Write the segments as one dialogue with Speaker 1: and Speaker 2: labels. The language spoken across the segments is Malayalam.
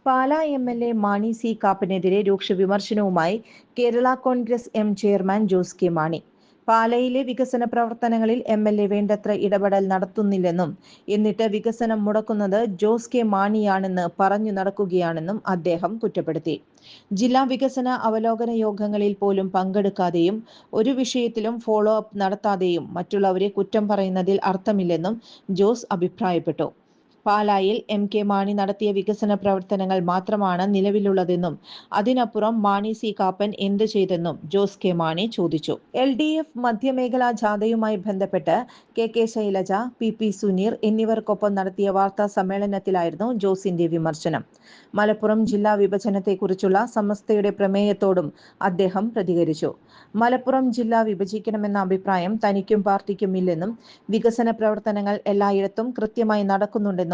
Speaker 1: പാലാ എം.എൽ.എ. മാണി സി കാപ്പനെതിരെ രൂക്ഷ വിമർശനവുമായി Kerala Congress M chairman Jose K Mani. പാലയിലെ വികസന പ്രവർത്തനങ്ങളിൽ എം.എൽ.എ. വേണ്ടത്ര ഇടപെടൽ നടത്തുന്നില്ലെന്നും എന്നിട്ട് വികസനം മുടക്കുന്നത് ജോസ് കെ മാണിയാണെന്ന് പറഞ്ഞു നടക്കുകയാണെന്നും അദ്ദേഹം കുറ്റപ്പെടുത്തി. ജില്ലാ വികസന അവലോകന യോഗങ്ങളിൽ പോലും പങ്കെടുക്കാതെയും ഒരു വിഷയത്തിലും ഫോളോ അപ്പ് നടത്താതെയും മറ്റുള്ളവരെ കുറ്റം പറയുന്നതിൽ അർത്ഥമില്ലെന്നും ജോസ് അഭിപ്രായപ്പെട്ടു. പാലായിൽ എം.കെ. മാണി നടത്തിയ വികസന പ്രവർത്തനങ്ങൾ മാത്രമാണ് നിലവിലുള്ളതെന്നും അതിനപ്പുറം മാണി സി കാപ്പൻ എന്ത് ചെയ്തെന്നും ജോസ് കെ മാണി ചോദിച്ചു. LDF മധ്യമേഖലാ ജാഥയുമായി ബന്ധപ്പെട്ട് കെ ശൈലജ, പി സുനീർ എന്നിവർക്കൊപ്പം നടത്തിയ വാർത്താ സമ്മേളനത്തിലായിരുന്നു ജോസിന്റെ വിമർശനം. മലപ്പുറം ജില്ലാ വിഭജനത്തെക്കുറിച്ചുള്ള സമസ്തയുടെ പ്രമേയത്തോടും അദ്ദേഹം പ്രതികരിച്ചു. മലപ്പുറം ജില്ല വിഭജിക്കണമെന്ന അഭിപ്രായം തനിക്കും പാർട്ടിക്കും ഇല്ലെന്നും വികസന പ്രവർത്തനങ്ങൾ എല്ലായിടത്തും കൃത്യമായി നടക്കുന്നുണ്ടെന്നും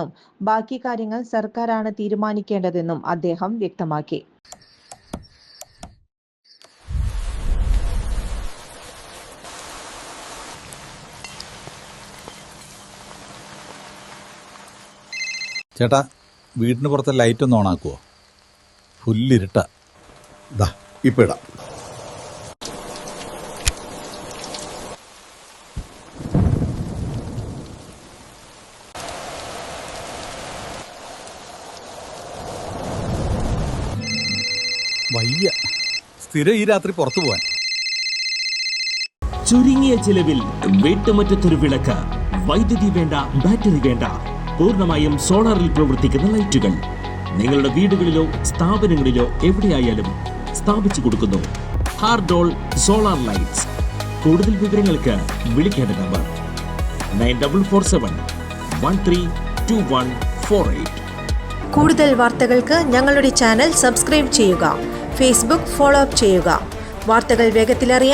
Speaker 1: ബാക്കി കാര്യങ്ങൾ സർക്കാരാണ് തീരുമാനിക്കേണ്ടതെന്നും അദ്ദേഹം വ്യക്തമാക്കി.
Speaker 2: ചേട്ടാ, വീടിന് പുറത്തെ ലൈറ്റ് ഒന്ന് ഓണാക്കുവോ? ഫുള്ളിരുട്ട.
Speaker 3: ഇപ്പൊ ഇടാം.
Speaker 2: വയ്യ, സ്ഥിരം ഈ രാത്രി പുറത്തു പോവാൻ.
Speaker 4: ചുരുങ്ങിയ ചിലവിൽ വീട്ടുമുറ്റത്തൊരു വിളക്ക്, വൈദ്യുതി വേണ്ട, ബാറ്ററി വേണ്ട, പൂർണ്ണമായും സോളാറിൽ പ്രവർത്തിക്കുന്ന ലൈറ്റുകൾ നിങ്ങളുടെ വീടുകളിലോ സ്ഥാപനങ്ങളിലോ എവിടെയായാലും സ്ഥാപിച്ചു കൊടുക്കുന്നു. ഹാർഡോൾ സോളാർ ലൈറ്റ്സ്. കൂടുതൽ വിവരങ്ങൾക്ക് വിളിക്കേണ്ട നമ്പർ 9447132148.
Speaker 5: കൂടുതൽ വാർത്തകൾക്ക് ഞങ്ങളുടെ ചാനൽ സബ്സ്ക്രൈബ് ചെയ്യുക. ഫേസ്ബുക്ക് ഫോളോ അപ്പ് ചെയ്യുക. വാർത്തകൾ വേഗത്തിലറിയാൻ